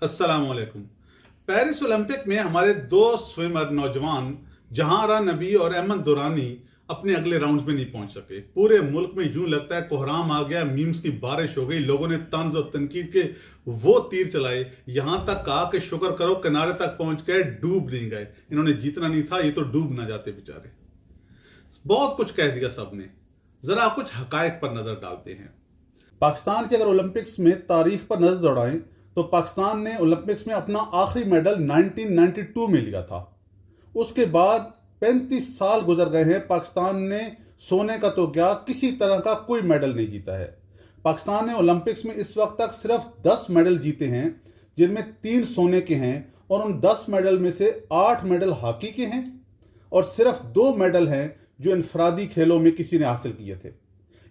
अस्सलाम वालेकुम। Paris Olympic में हमारे दो स्विमर नौजवान जहांआरा नबी और अहमद दुरानी अपने अगले राउंड्स में नहीं पहुंच सके। पूरे मुल्क में यूं लगता है कोहराम आ गया, मीम्स की बारिश हो गई। लोगों ने तंज और तनकीद के वो तीर चलाए, यहां तक कहा कि शुक्र करो किनारे तक पहुंच गए, डूब नहीं गए। इन्होंने जीतना नहीं था, ये तो डूब ना जाते बेचारे। बहुत कुछ कह दिया सबने, जरा कुछ हकायक पर नजर डालते हैं। पाकिस्तान की अगर ओलंपिक्स में तारीख पर नजर दौड़ाएं तो पाकिस्तान ने ओलंपिक्स में अपना आखिरी मेडल 1992 में लिया था। उसके बाद 35 साल गुजर गए हैं, पाकिस्तान ने सोने का तो क्या किसी तरह का कोई मेडल नहीं जीता है। पाकिस्तान ने ओलंपिक्स में इस वक्त तक सिर्फ 10 मेडल जीते हैं, जिनमें 3 सोने के हैं और उन 10 मेडल में से 8 मेडल हॉकी के हैं और सिर्फ 2 मेडल हैं जो इनफरादी खेलों में किसी ने हासिल किए थे।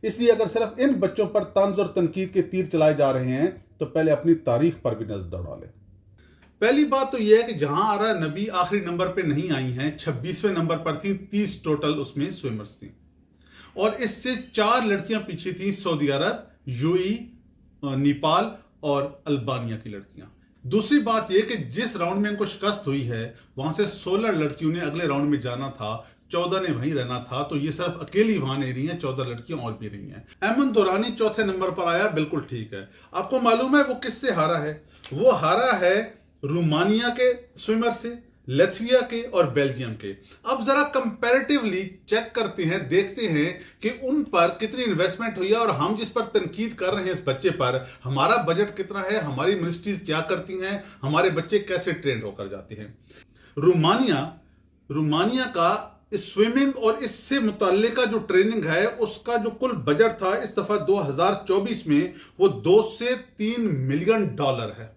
इसलिए अगर सिर्फ इन बच्चों पर तंज और तनकीद के तीर चलाए जा रहे हैं तो पहले अपनी तारीख पर भी नजर दौड़ा लें। पहली बात तो यह है कि जहांआरा नबी आखिरी नंबर पे नहीं आई हैं, 26वें नंबर पर थी। 30 टोटल उसमें स्विमर्स थी और इससे 4 लड़कियां पीछे थी, सऊदी अरब, यूएई, नेपाल और अल्बानिया की लड़कियां। दूसरी बात यह कि जिस राउंड में इनको शिकस्त हुई है वहां से 16 लड़कियों ने अगले राउंड में जाना था, 14 ने वहीं रहना था। तो ये सिर्फ अकेली वहां नहीं रही हैं, 14 लड़कियां और भी रही हैं। अहमद दुरानी चौथे नंबर पर आया, बिल्कुल ठीक है। आपको मालूम है वो किससे हारा है? वो हारा है रोमानिया के स्विमर से, लैटविया के और बेल्जियम के। अब जरा कंपैरेटिवली चेक करते हैं, देखते हैं कि उन पर कितनी इन्वेस्टमेंट हुई है और हम जिस पर तनकीद कर रहे हैं इस बच्चे पर, हमारा बजट कितना है, हमारी मिनिस्ट्रीज क्या करती हैं, हमारे बच्चे कैसे ट्रेंड होकर जाते हैं। रोमानिया का स्विमिंग और इससे मुताल्लिका जो ट्रेनिंग है उसका जो कुल बजट था इस दफा 2024 में वो 2 से 3 मिलियन डॉलर है।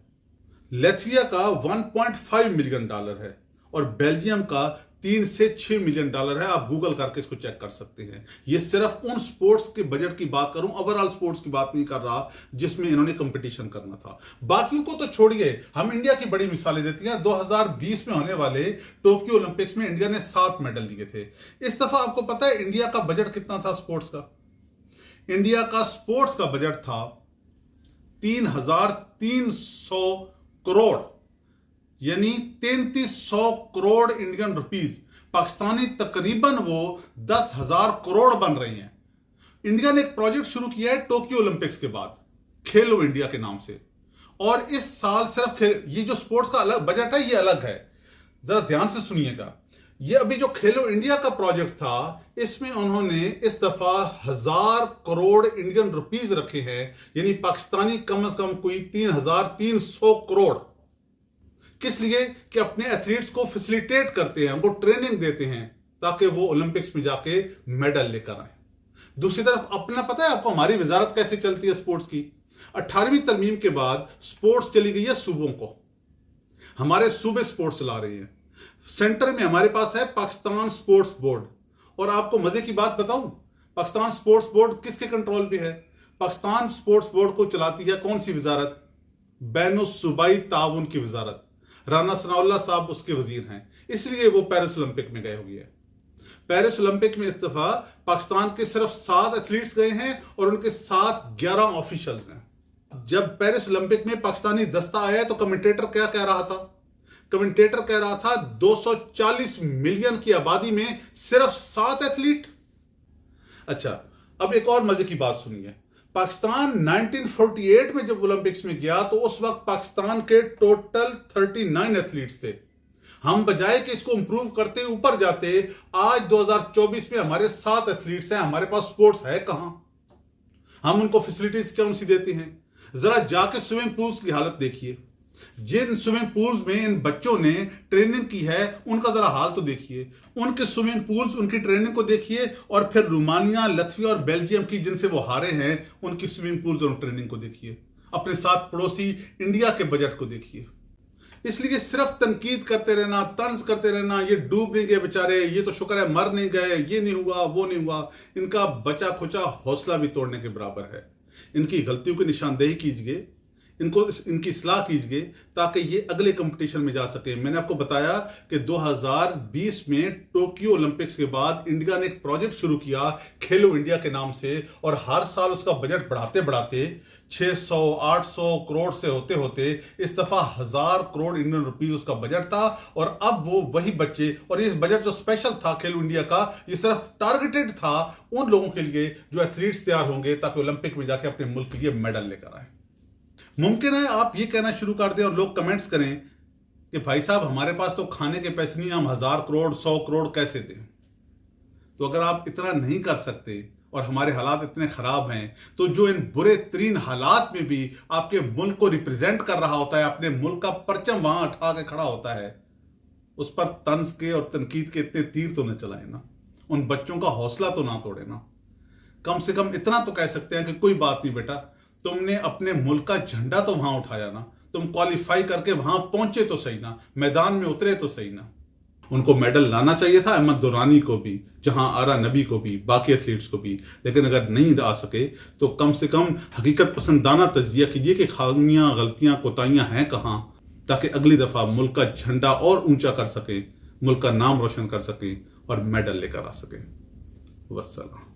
लैटविया का 1.5 मिलियन डॉलर है और बेल्जियम का 3 से 6 मिलियन डॉलर है। आप गूगल करके इसको चेक कर सकते हैं। ये सिर्फ उन स्पोर्ट्स के बजट की बात करूं, ओवरऑल स्पोर्ट्स की बात नहीं कर रहा जिसमें इन्होंने कंपटीशन करना था। बाकियों को तो छोड़िए, हम इंडिया की बड़ी मिसालें देती हैं। 2020 में होने वाले टोक्यो ओलंपिक्स में इंडिया ने 7 मेडल लिए थे। इस दफा आपको पता है इंडिया का बजट कितना था स्पोर्ट्स का? इंडिया का स्पोर्ट्स का बजट था 3,300 करोड़, यानी 3,300 करोड़ इंडियन रुपीस। पाकिस्तानी तकरीबन वो 10,000 करोड़ बन रही हैं। इंडिया ने एक प्रोजेक्ट शुरू किया है टोक्यो ओलंपिक्स के बाद, खेलो इंडिया के नाम से। और इस साल सिर्फ ये जो स्पोर्ट्स का अलग बजट है ये अलग है, जरा ध्यान से सुनिएगा। ये अभी जो खेलो इंडिया का प्रोजेक्ट था इसमें उन्होंने इस दफा 1,000 करोड़ इंडियन रुपीस रखे हैं, यानी पाकिस्तानी कम से कम कोई 3,300 करोड़। किस लिए? कि अपने एथलीट्स को फैसिलिटेट करते हैं, उनको ट्रेनिंग देते हैं ताकि वो ओलंपिक्स में जाके मेडल लेकर आए। दूसरी तरफ अपना पता है आपको हमारी वजारत कैसे चलती है स्पोर्ट्स की? 18वीं तरमीम के बाद स्पोर्ट्स चली गई है सूबों को। हमारे सूबे स्पोर्ट्स चला रहे हैं। सेंटर में हमारे पास है पाकिस्तान स्पोर्ट्स बोर्ड। और आपको मजे की बात बताऊं, पाकिस्तान स्पोर्ट्स बोर्ड किसके कंट्रोल पे है? पाकिस्तान स्पोर्ट्स बोर्ड को चलाती है कौन सी वजारत? बैनुल सूबाई ताउन की वजारत। राना सनाउल्लाह साहब उसके वजीर हैं, इसलिए वो पेरिस ओलंपिक में गए हुए हैं। पेरिस ओलंपिक में इस दफा पाकिस्तान के सिर्फ 7 एथलीट्स गए हैं और उनके साथ 11 ऑफिशियल्स हैं। जब पेरिस ओलंपिक में पाकिस्तानी दस्ता आया तो कमेंटेटर क्या कह रहा था? कमेंटेटर कह रहा था 240 मिलियन की आबादी में सिर्फ 7 एथलीट। अच्छा, अब एक और मजे की बात सुनिए। पाकिस्तान 1948 में जब ओलंपिक्स में गया तो उस वक्त पाकिस्तान के टोटल 39 एथलीट्स थे। हम बजाय कि इसको इंप्रूव करते ऊपर जाते, आज 2024 में हमारे 7 एथलीट्स हैं। हमारे पास स्पोर्ट्स है कहां? हम उनको फैसिलिटीज कौन सी देते हैं? जरा जाके स्विमिंग पूल्स की हालत देखिए। जिन स्विमिंग पूल्स में इन बच्चों ने ट्रेनिंग की है उनका जरा हाल तो देखिए। उनके स्विमिंग पूल्स, उनकी ट्रेनिंग को देखिए और फिर रोमानिया, लैटविया और बेल्जियम की जिनसे वो हारे हैं उनकी स्विमिंग पूल्स और ट्रेनिंग को देखिए। अपने साथ पड़ोसी इंडिया के बजट को देखिए। इसलिए सिर्फ तनकीद करते रहना, तंज करते रहना, ये डूब नहीं गए बेचारे, ये तो शुक्र है मर नहीं गए, ये नहीं हुआ, वो नहीं हुआ, इनका बचा खुचा हौसला भी तोड़ने के बराबर है। इनकी गलतियों की निशानदेही कीजिए, इनकी सलाह कीजिए ताकि ये अगले कंपटीशन में जा सके। मैंने आपको बताया कि 2020 में टोक्यो ओलंपिक्स के बाद इंडिया ने एक प्रोजेक्ट शुरू किया खेलो इंडिया के नाम से और हर साल उसका बजट बढ़ाते बढ़ाते 600 800 करोड़ से होते होते इस दफा 1000 करोड़ इंडियन रुपीस उसका बजट था। और अब वो वही बच्चे, और ये बजट जो स्पेशल था खेलो इंडिया का, ये सिर्फ टारगेटेड था उन लोगों के लिए जो एथलीट्स तैयार होंगे ताकि ओलंपिक में जाके अपने मुल्क के लिए मेडल लेकर आए। मुमकिन है आप ये कहना शुरू कर दें और लोग कमेंट्स करें कि भाई साहब हमारे पास तो खाने के पैसे नहीं, हम 1000 करोड़ 100 करोड़ कैसे दें। तो अगर आप इतना नहीं कर सकते और हमारे हालात इतने खराब हैं, तो जो इन बुरे तरीन हालात में भी आपके मुल्क को रिप्रेजेंट कर रहा होता है, अपने मुल्क का परचम वहां उठा के खड़ा होता है, उस पर तंज के और तनकीद के इतने तीर तो न चलाए ना, उन बच्चों का हौसला तो ना तोड़े ना। कम से कम इतना तो कह सकते हैं कि कोई बात नहीं बेटा, तुमने अपने मुल्क का झंडा तो वहां उठाया ना, तुम क्वालिफाई करके वहां पहुंचे तो सही ना, मैदान में उतरे तो सही ना। उनको मेडल लाना चाहिए था, अहमद दुरानी को भी, जहां आरा नबी को भी, बाकी एथलीट्स को भी। लेकिन अगर नहीं आ सके तो कम से कम हकीकत पसंदाना तजिया कीजिए कि खामियां, गलतियां, कोताहियां हैं कहां, ताकि अगली दफा मुल्क का झंडा और ऊंचा कर सके, मुल्क का नाम रोशन कर सके और मेडल लेकर आ सके। वस्सलाम।